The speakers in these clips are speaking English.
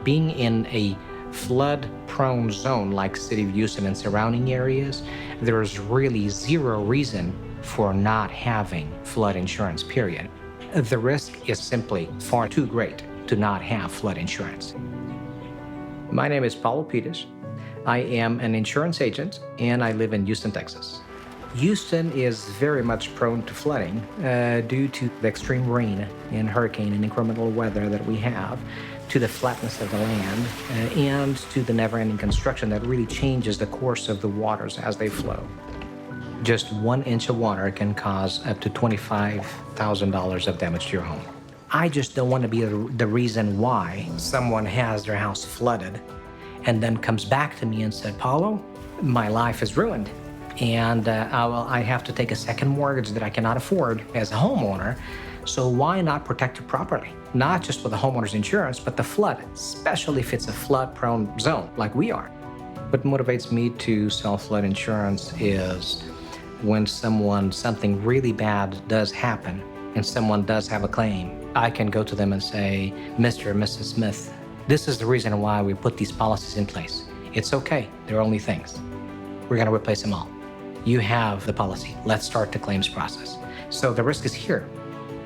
Being in a flood-prone zone like City of Houston and surrounding areas, there's really zero reason for not having flood insurance, period. The risk is simply far too great to not have flood insurance. My name is Paulo Peters. I am an insurance agent, and I live in Houston, Texas. Houston is very much prone to flooding due to the extreme rain and hurricane and incremental weather that we have, to the flatness of the land, and to the never-ending construction that really changes the course of the waters as they flow. Just 1 inch of water can cause up to $25,000 of damage to your home. I just don't want to be the reason why someone has their house flooded and then comes back to me and said, Paulo, my life is ruined, and I have to take a second mortgage that I cannot afford as a homeowner, so why not protect it properly? Not just with the homeowner's insurance, but the flood, especially if it's a flood-prone zone like we are. What motivates me to sell flood insurance is when something really bad does happen and someone does have a claim, I can go to them and say, Mr. and Mrs. Smith, this is the reason why we put these policies in place. It's okay, they're only things. We're gonna replace them all. You have the policy, let's start the claims process. So the risk is here,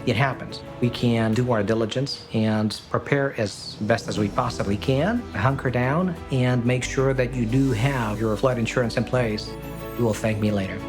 it happens. We can do our diligence and prepare as best as we possibly can, hunker down and make sure that you do have your flood insurance in place. You will thank me later.